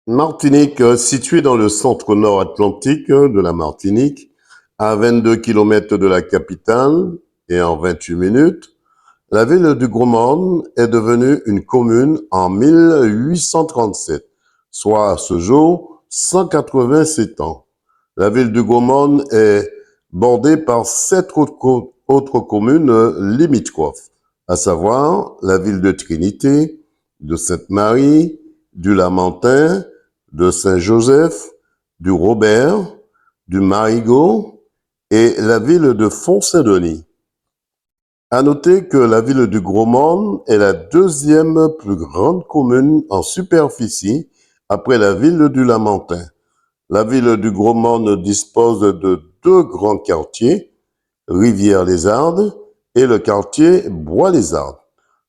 Martinique, située dans le centre nord-atlantique de la Martinique, à 22 km de la capitale et en 28 minutes, la ville du Gros-Morne est devenue une commune en 1837, soit à ce jour 187 ans. La ville du Gros-Morne est bordée par 7 autres communes limitrophes, à savoir la ville de Trinité, de Sainte-Marie, du Lamentin, de Saint-Joseph, du Robert, du Marigot et la ville de Font-Saint-Denis. À noter que la ville du Gros-Morne est la deuxième plus grande commune en superficie après la ville du Lamentin. La ville du Gros-Morne dispose de 2 grands quartiers, Rivière-les-Ardes et le quartier Bois-les-Ardes,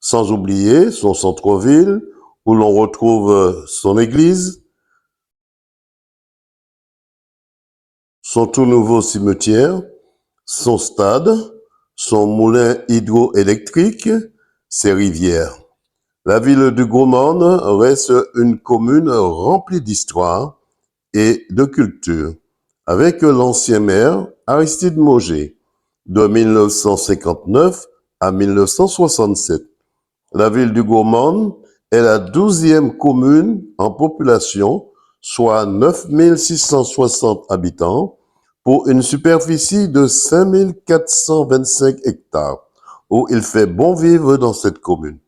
sans oublier son centre-ville où l'on retrouve son église, son tout nouveau cimetière, son stade, son moulin hydroélectrique, ses rivières. La ville du Gros-Morne reste une commune remplie d'histoire et de culture, avec l'ancien maire Aristide Mauger, de 1959 à 1967. La ville du Gros-Morne est la 12e commune en population, soit 9 660 habitants, pour une superficie de 5 425 hectares, où il fait bon vivre dans cette commune.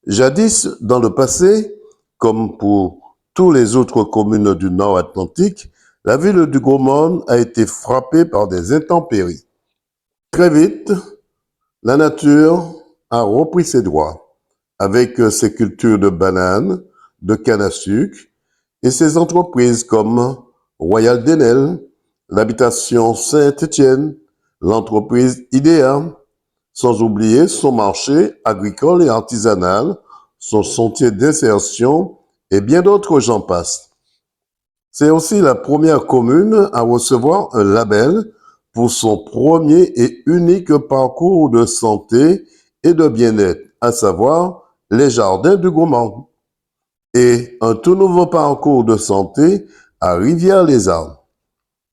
Jadis, dans le passé, comme pour toutes les autres communes du Nord Atlantique, la ville du Gros-Morne a été frappée par des intempéries. Très vite, la nature a repris ses droits, avec ses cultures de bananes, de canne à sucre et ses entreprises comme Royal Denel, l'habitation Saint-Étienne, l'entreprise IDEA, sans oublier son marché agricole et artisanal, son sentier d'insertion et bien d'autres j'en passe. C'est aussi la première commune à recevoir un label pour son premier et unique parcours de santé et de bien-être, à savoir les Jardins du Gros-Morne, et un tout nouveau parcours de santé à Rivière-les-Ardes.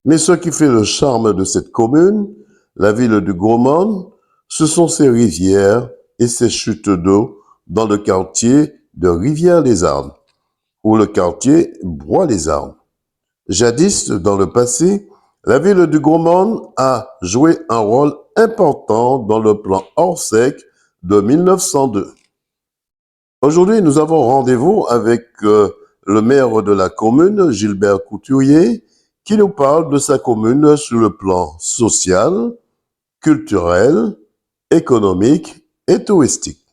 Mais ce qui fait le charme de cette commune, la ville du Gros-Morne, ce sont ses rivières et ses chutes d'eau dans le quartier de Rivière-les-Ardes ou le quartier Bois-les-Ardes. Jadis, dans le passé, la ville du Gros-Morne a joué un rôle important dans le plan Orsec de 1902. Aujourd'hui, nous avons rendez-vous avec le maire de la commune, Gilbert Couturier, qui nous parle de sa commune sur le plan social, culturel, économique et touristique.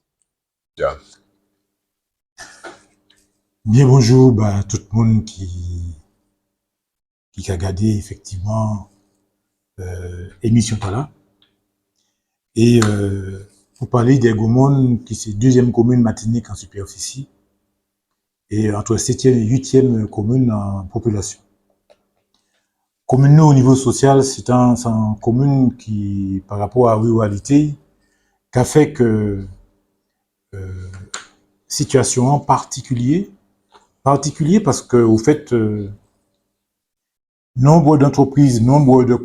Bien bonjour, tout le monde qui a regardé effectivement émission là. Et pour parler des Gros-Morne, qui c'est deuxième commune Martinique en superficie et entre 7e et 8e commune en population. Commune au niveau social, c'est une commune qui, par rapport à la ruralité, qui a fait que situation en particulier parce que au fait nombre d'entreprises, nombre de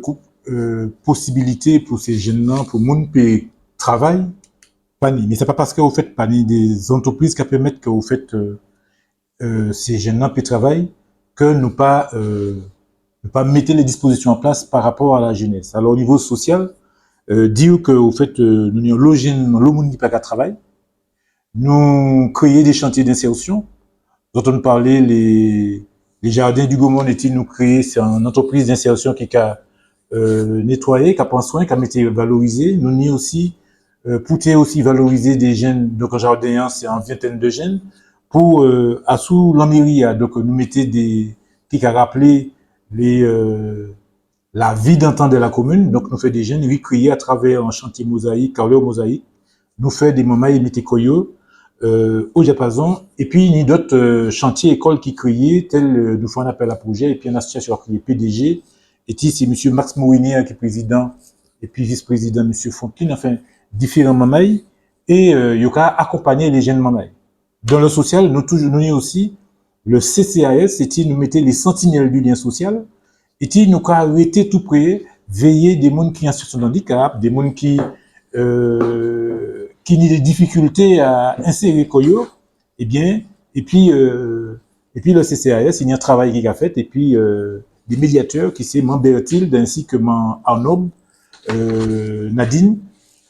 possibilités pour ces jeunes-là, pour monde qui travaillent, mais c'est pas parce que vous faites des entreprises qui permettent que vous faites ces jeunes-là qui travaillent que nous pas mettre les dispositions en place par rapport à la jeunesse. Alors au niveau social, dire que vous faites nous avons le jeune, le monde qui pas qu'à travail, nous créer des chantiers d'insertion, dont on parlait les jardins du Gros-Morne est-il nous créer, c'est une entreprise d'insertion qui a nettoyé, qui a pris soin, qui a été valorisé. Nous n'y aussi pour aussi valoriser des jeunes, donc en jardin, c'est une vingtaine de jeunes, pour à sous la mairie, donc nous mettez des qui a rappelé la vie d'un temps de la commune, donc nous fait des jeunes recréés à travers un chantier mosaïque, carré mosaïque, nous fait des moments et mettez koyo, au diapason, et puis il y a d'autres chantiers écoles qui créaient, tels nous font un appel à projet, et puis une association qui est PDG, et puis c'est M. Max Mourinier qui est président, et puis vice-président M. Fontaine, enfin, différents mamaïs, et il y a accompagner les jeunes mamaïs. Dans le social, nous y aussi le CCAS, c'était nous mettait les sentinelles du lien social, et nous arrêter tout près, veiller des gens qui ont en situation de handicap, des gens qui ont des difficultés à insérer Koyo, eh bien, et puis le CCAS, il y a un travail qui a fait, et puis des médiateurs qui c'est Mme Berthilde ainsi que Mme Arnaud, Nadine,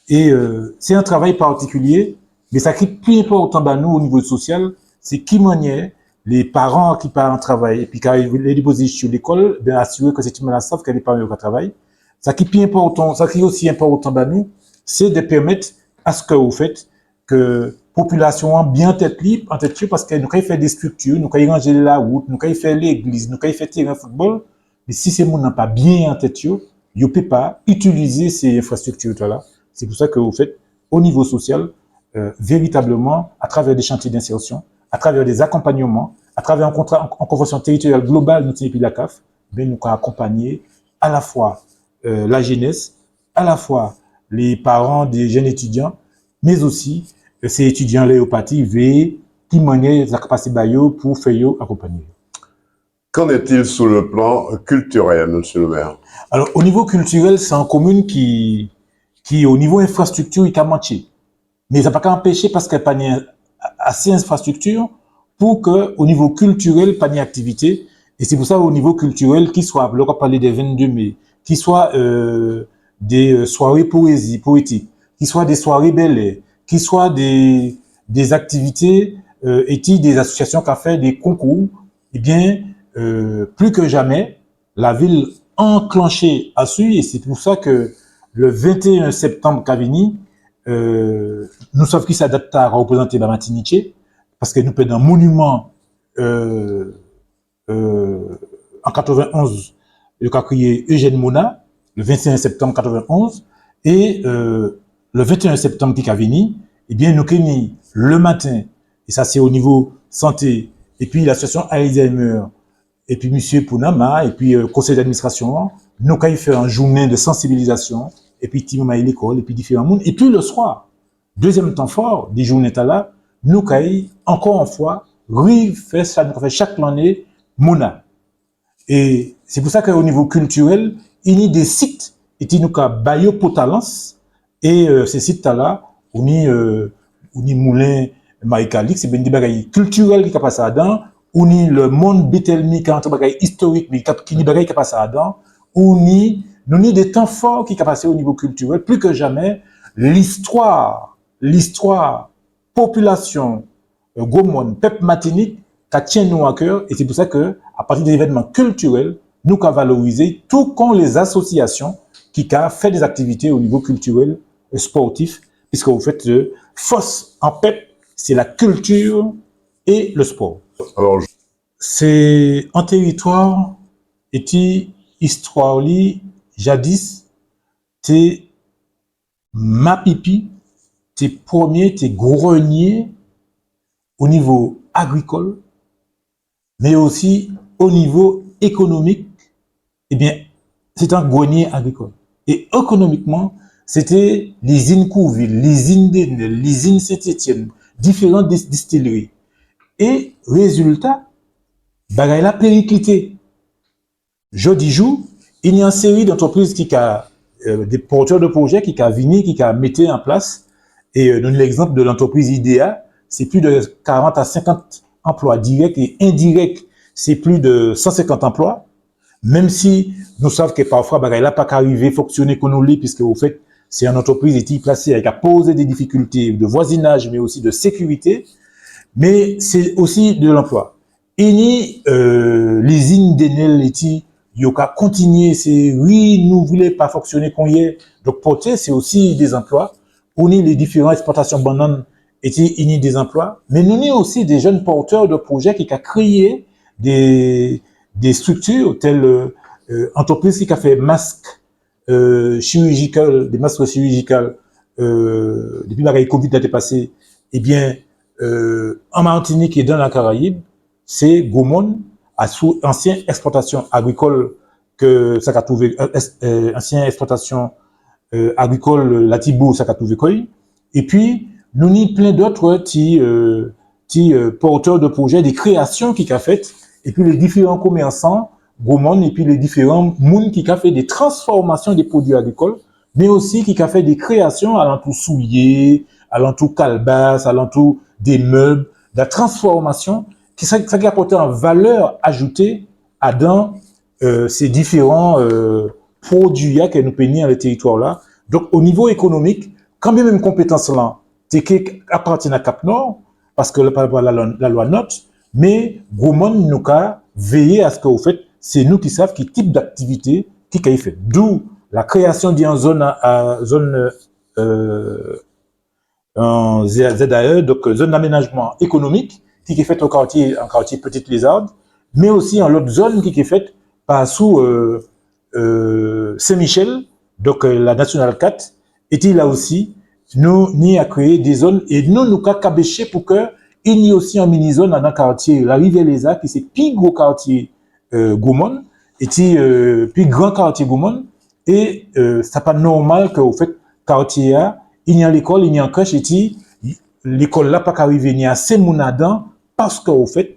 et c'est un travail particulier, mais ça qui plus important bah, nous au niveau social, c'est qui manière les parents qui partent en travail et puis quand ils les déposent sur l'école, bien assurer que c'est une la savent qu'elle n'est pas au travail. Ça qui plus important, ça qui est aussi important bah, nous, c'est de permettre à ce que vous faites que population bien tête libre, en tête libre, parce que nous quand il fait des structures, nous quand il ranger la route, nous quand il fait l'église, nous quand il fait terrain football, mais si ces gens n'ont pas bien en tête, ils ne peuvent pas utiliser ces infrastructures là. C'est pour ça que vous faites au niveau social, véritablement, à travers des chantiers d'insertion, à travers des accompagnements, à travers un contrat en convention territoriale globale, nous et la CAF, ben, nous accompagner à la fois la jeunesse, à la fois les parents des jeunes étudiants, mais aussi ces étudiants léopathie veillent qui manièrent la capacité pour faire accompagner. Qu'en est-il sur le plan culturel, monsieur le maire? Alors, au niveau culturel, c'est une commune qui au niveau infrastructure, il a manqué. Mais ça n'a pas empêché parce qu'il n'y a pas assez d'infrastructures pour que, au niveau culturel, pas d'activité. Et c'est pour ça, au niveau culturel, qu'il soit, on va parler des 22 mai, qu'il soit des soirées poétiques, qu'il soit des soirées belles, qu'il soit des activités éthiques, des associations qui ont fait des concours, eh bien, plus que jamais, la ville enclenchée à suivre. Et c'est pour ça que le 21 septembre Cavini, nous savons qui s'adapte à représenter la Martinique, parce que nous sommes un monument en 91, le qu'a créé Eugène Mona, le 21 septembre 91, et le 21 septembre qui a venu, eh bien, nous avons le matin, et ça c'est au niveau santé, et puis l'association Alzheimer, et puis Monsieur Pounama, et puis conseil d'administration, nous avons fait une journée de sensibilisation, et puis Timoma l'école, et puis différents mondes. Et puis le soir, deuxième temps fort, des journées là, nous avons encore une fois, fait ça, nous fait chaque année, Mona. Et c'est pour ça qu'au niveau culturel, il y a des sites, et nous avons Bayo Potalance, et ces sites-là, on y Moulin Maïkalik, c'est bien des bagailles culturels qui passent là-dedans, on y le monde Betelmi, qui est un bagage historique, mais qui est qui passe là-dedans, on y nous avons des temps forts qui sont passés au niveau culturel, plus que jamais, l'histoire, population, gros monde, peuple matinique, qui tient nous à cœur, et c'est pour ça que, à partir des événements culturels, nous avons valorisé tout comme les associations qui ont fait des activités au niveau culturel, sportif, puisque vous faites force en PEP, c'est la culture et le sport. Alors, c'est un territoire, et histoire jadis, t'es ma pipi, t'es premier, t'es grenier au niveau agricole, mais aussi au niveau économique, eh bien, c'est un grenier agricole. Et économiquement, c'était l'usine Courville, l'usine Denel, l'usine Saint-Étienne, différentes distilleries. Et résultat, bagay la périclité. Jeudi jour, il y a une série d'entreprises qui a des porteurs de projets qui a venu, qui a mis en place. Et donne l'exemple de l'entreprise IDEA, c'est plus de 40 à 50 emplois directs et indirects, c'est plus de 150 emplois. Même si nous savons que parfois, bagay là pas qu'arriver, fonctionner comme nous l'est, puisque au fait, c'est une entreprise qui est placée avec à poser des difficultés de voisinage, mais aussi de sécurité. Mais c'est aussi de l'emploi. Et l'usine d'Enel Leti, il a continué, c'est oui, nous voulons pas fonctionner qu'on y est. Donc, porter, c'est aussi des emplois. On y les différentes exportations bananes, et il y a des emplois. Mais nous y aussi des jeunes porteurs de projets qui ont créé des structures telles entreprises qui a fait masques chirurgicaux, des masques chirurgicaux depuis la Covid l'année passée. Eh bien, en Martinique et dans la Caraïbe, c'est Gaumont, ancienne exploitation agricole que ça a trouvé, ancienne exploitation agricole Latibo, ça a trouvé quoi. Et puis, nous avons plein d'autres porteurs de projets, des créations qui a fait, et puis les différents commerçants, Gaumont, et puis les différents monde qui a fait des transformations des produits agricoles, mais aussi qui a fait des créations à l'entour souliers, à l'entour calebasse, à l'entour des meubles, de la transformation, ça qui a apporté en valeur ajoutée à dans ces différents produits que nous peignons dans les territoires là. Donc au niveau économique, quand bien même compétence là, c'est qui appartient à Cap Nord, parce que par rapport à la loi note, mais Gaumont nous a veillé à ce que vous faites, c'est nous qui savons quel type d'activité qui a fait. D'où la création d'une zone en ZAE, donc zone d'aménagement économique, qui est faite en quartier Petite Lézarde, mais aussi en l'autre zone qui est faite par sous Saint-Michel, donc la Nationale 4, et là aussi, nous n'y a créé des zones, et nous cabéché pour que il y ait aussi un mini-zone dans le quartier La Rivière-les-Arts, qui c'est plus gros quartier Gaumont, et puis grand quartier Gaumont, et c'est pas normal que vous faites quartier A, il y a l'école, il y a un crèche, et l'école là pas qu'arriver, il y a assez mounadans, parce que vous faites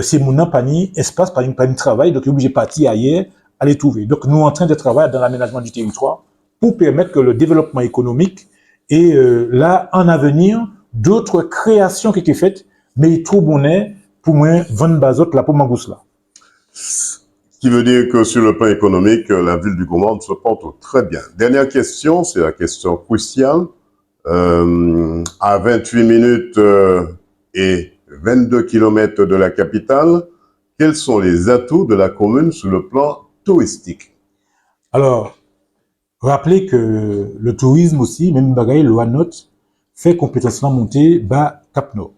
ces mounadans pas ni espace, pas ni travail, donc obligé de partir ailleurs, aller trouver. Donc nous en train de travailler dans l'aménagement du territoire pour permettre que le développement économique et là en avenir d'autres créations qui étaient faites, mais il trouve bonnet pour moi vendre bazot là pour Mangous là. Ce qui veut dire que sur le plan économique, la ville du Gaumont se porte très bien. Dernière question, c'est la question cruciale. À 28 minutes et 22 kilomètres de la capitale, quels sont les atouts de la commune sur le plan touristique? Alors, rappelez que le tourisme aussi, même bagaille, loi note, fait compétence monter bas Cap Nord.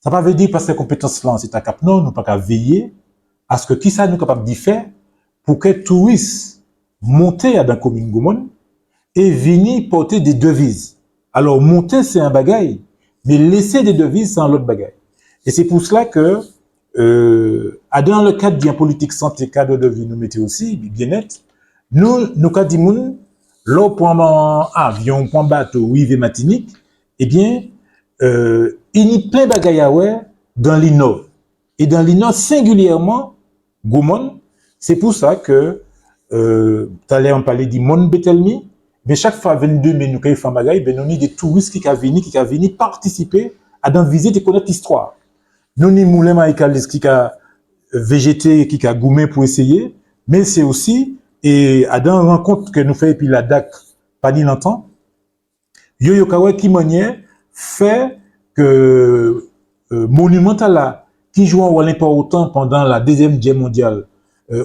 Ça ne veut dire parce que compétence là, c'est à Cap Nord, nous pas qu'à veiller à ce que qui ça nous capable d'y faire pour que les touristes montent dans la commune Gaumont et viennent porter des devises. Alors, monter, c'est un bagaille, mais laisser des devises, c'est un autre bagaille. Et c'est pour cela que, dans le cadre d'une politique santé, cadre de vie, nous mettons aussi, bien-être, nous, quand nous, là, point avion, point bateau, rive Matinique, eh bien, il y a plein de bagailles dans l'Inno. Et dans l'Inno, singulièrement, Gaumont, c'est pour ça que, tout à l'heure, on parlait du monde Betelmi, mais chaque fois, 22 mai, nous avons fait bagaille, ben, nous avons des touristes qui viennent participer à dans visite et connaître l'histoire. Nous avons des moulins maïkalis qui ont végété, qui ont goumé pour essayer, mais c'est aussi, et à dans rencontre que nous faisons, et puis la DAC, pas ni longtemps, Yo Kawe qui manière fait que Monumental qui joue un rôle important pendant la Deuxième Guerre mondiale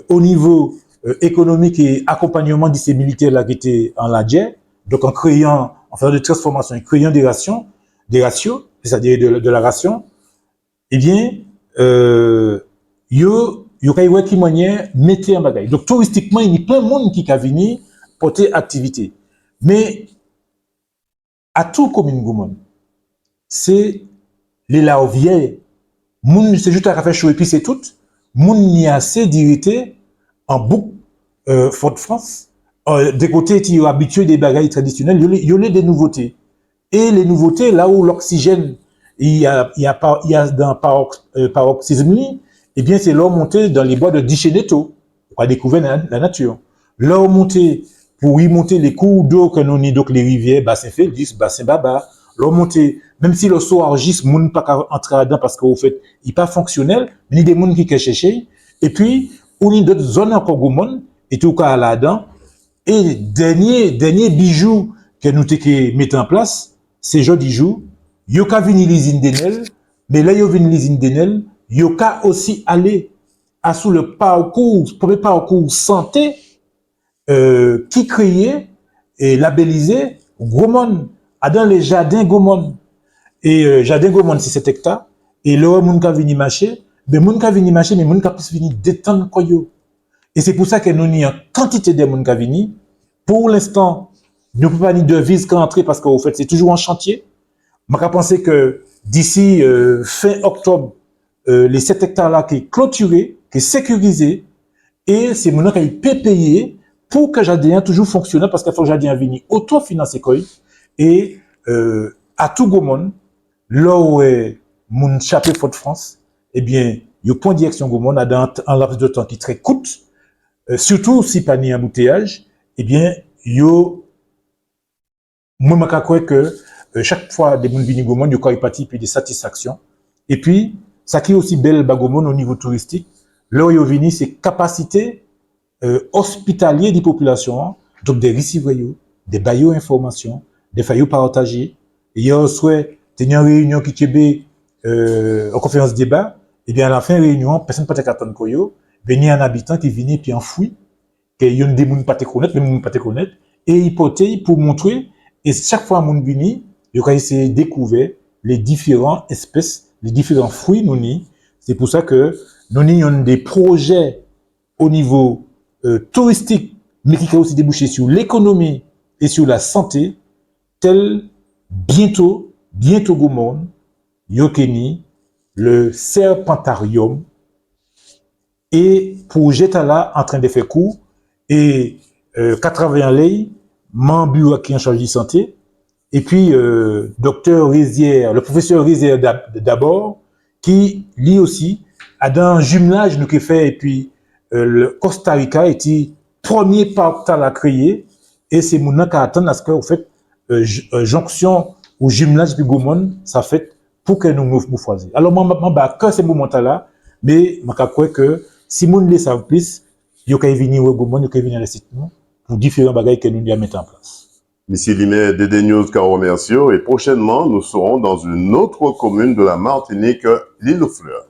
au niveau économique et accompagnement de ces militaires là qui étaient en la guerre, donc en créant, en faisant des transformations, en créant des ratios, c'est-à-dire de la ration, eh bien, yo Kawe qui manière mettait en bagaille. Donc touristiquement, il y a plein de monde qui a venu porter activité. Mais à tout commune Gaumont, c'est les laoviers. Moun, c'est juste à faire chaud et puis c'est tout. Moun n'y a assez d'irriter en boucle, Fort-de-France. Des côtés, tu es habitué des bagailles traditionnelles, il y a des nouveautés. Et les nouveautés, là où l'oxygène, il y a dans paroxysme, eh bien, c'est l'eau montée dans les bois de Dicheneto, pour découvrir la nature. L'eau montée, pour y monter les cours d'eau que nous avons, donc les rivières, bassin Félix, bassin Baba, l'eau montée, même si le saut argis, moun pas entrer là-dedans parce qu'au fait, il n'est pas fonctionnel, mais il y a des moun qui cherchent. Et puis, on a d'autres zones encore Gaumont, et tout cas là-dedans. Et dernier bijou que nous mettons en place, c'est jeudi jour, yoka vini l'usine d'Enel, mais là, yo vini l'usine d'Enel, yoka aussi aller à sous le premier parcours santé, qui créait et labellisé Gaumont, dans les jardins Gaumont. Et jardin Gaumont, c'est 7 hectares. Et là, moun ka vini marcher, mais moun ka vini marcher, mais moun ka plus vini détendre koyo. Et c'est pour ça que nous avons une quantité de moun ka vini. Pour l'instant, nous ne pouvons pas ni devise qu'entrer parce qu'au fait, c'est toujours en chantier. Je pense que d'ici fin octobre, les 7 hectares là qui est clôturé, qui est sécurisé, et c'est mon qui peut payer pour que Jardin toujours fonctionne parce qu'il faut que Jardin vienne autofinancer quoi. Et à tout Gaumont, là où mon chapeau Fort-de-France, eh bien, yo point direction Gaumont, dans un laps de temps qui très court, surtout si pas ni embouteillage, eh bien, yo, moi, je crois que chaque fois des gens viennent Gaumont, yo quand parti puis des satisfactions. Et puis, ça qui est aussi belle Gaumont au niveau touristique, là où yo vini, c'est capacité hospitalier des populations, donc des receveurs, des baillots informations, des faillots partagés. Et il y a aussi une réunion qui est en conférence débat, et bien à la fin de la réunion, personne ne peut pas attendre koyo, venir un habitant qui vient puis enfoui, qu'il y a des gens pas te connaître, des gens pas te connaître, et hypothèse pour montrer, et chaque fois un vient, il y a essayé de découvrir les différentes espèces, les différents fruits nous ni. C'est pour ça que nous avons des projets au niveau touristique, mais qui a aussi débouché sur l'économie et sur la santé, tel bientôt Gaumont, Yokeni, le Serpentarium, et projet là en train de faire cours, et 80 lei, membre qui est en charge de santé, et puis docteur Rizière, le professeur Rizière d'abord, qui lui aussi a dans un jumelage nous qui fait, et puis le Costa Rica était premier portal à créer, et c'est mon qui attend à ce que, au fait, jonction ou jumelage de Gaumont, ça fait pour que nous choisissions. Alors, moi, que ces moments-là, mais je crois que si nous le savons plus, il y a venir au Gaumont, il y a venir à site pour différents bagages que nous devons mettre en place. Monsieur Limet, Dédé News, remercio, et prochainement, nous serons dans une autre commune de la Martinique, l'île aux Fleurs.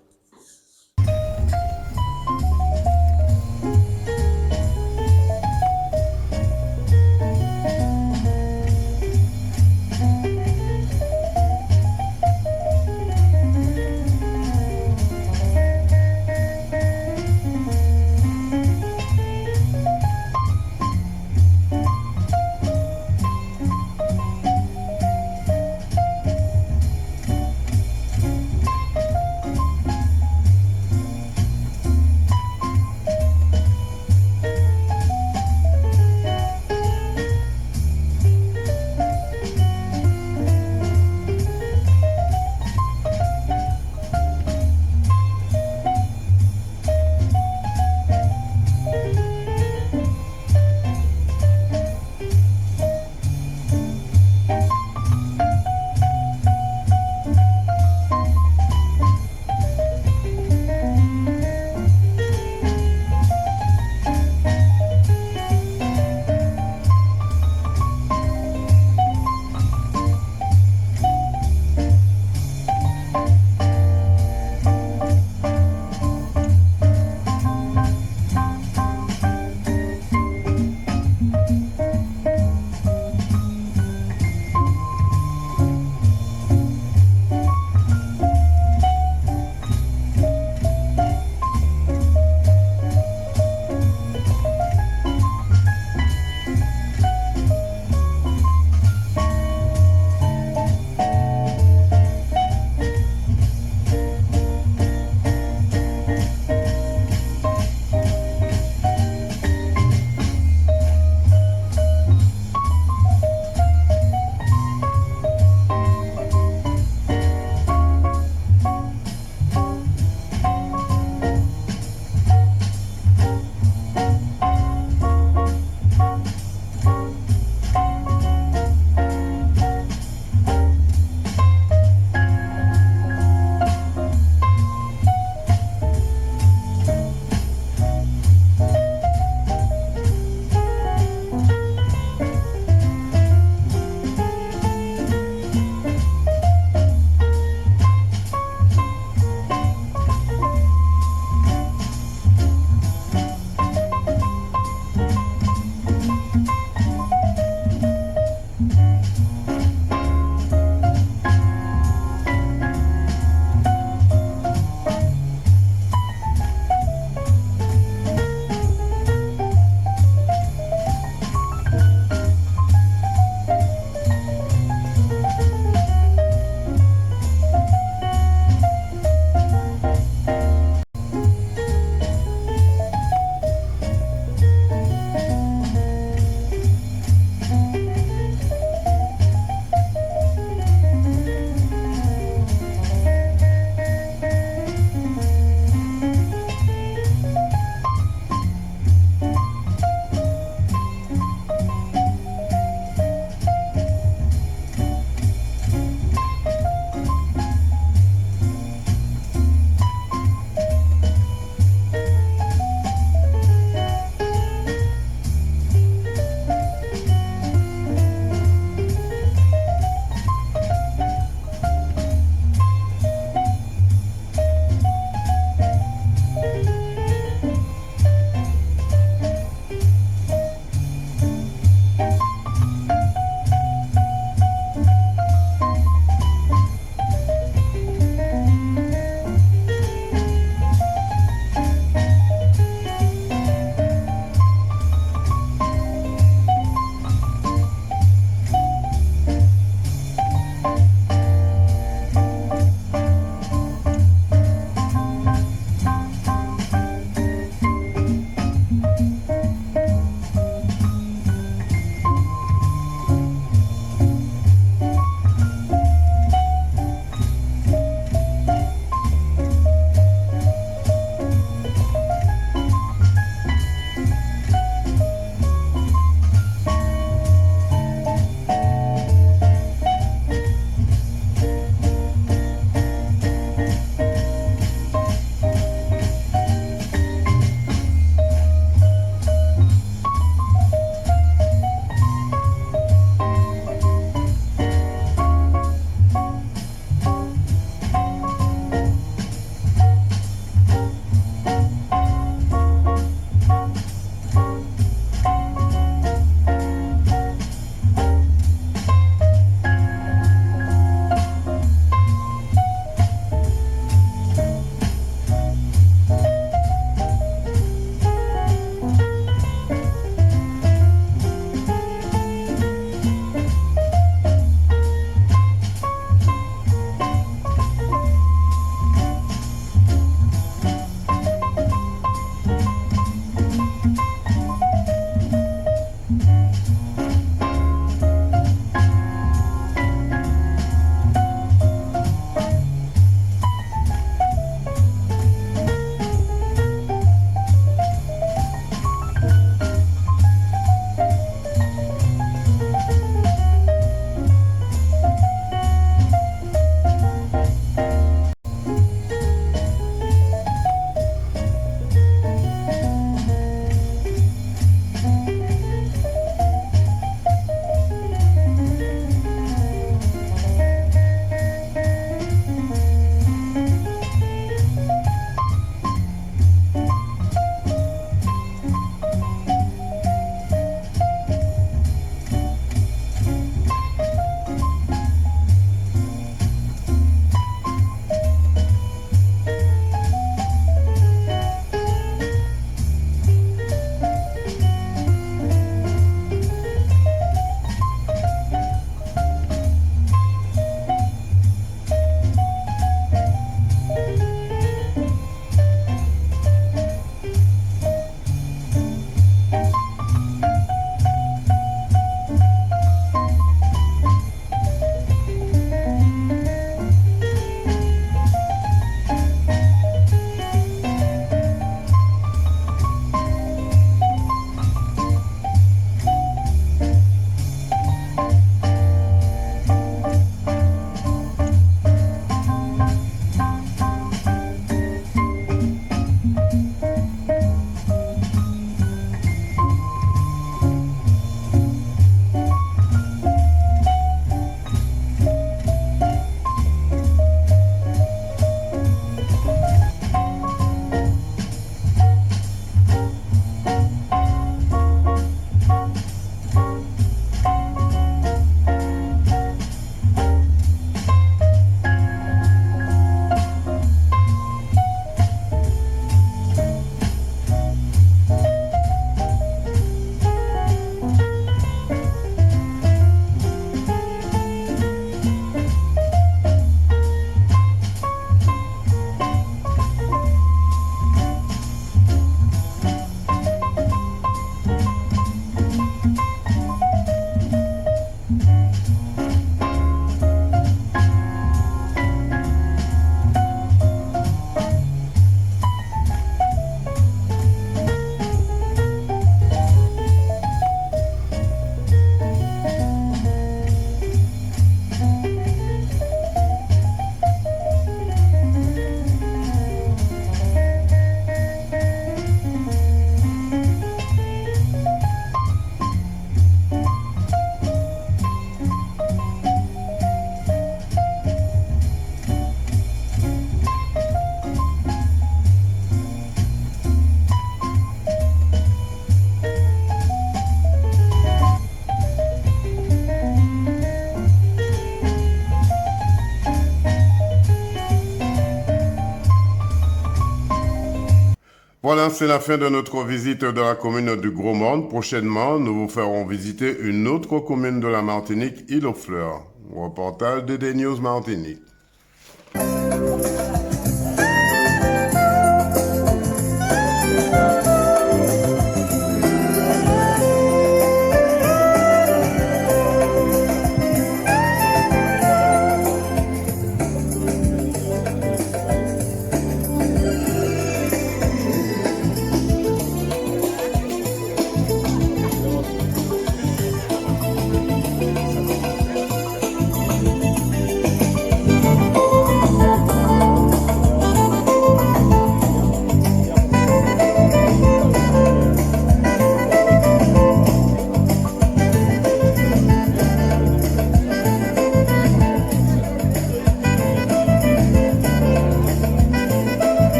Voilà, c'est la fin de notre visite de la commune du Gros Monde. Prochainement, nous vous ferons visiter une autre commune de la Martinique, Île aux Fleurs. Reportage de DNews Martinique.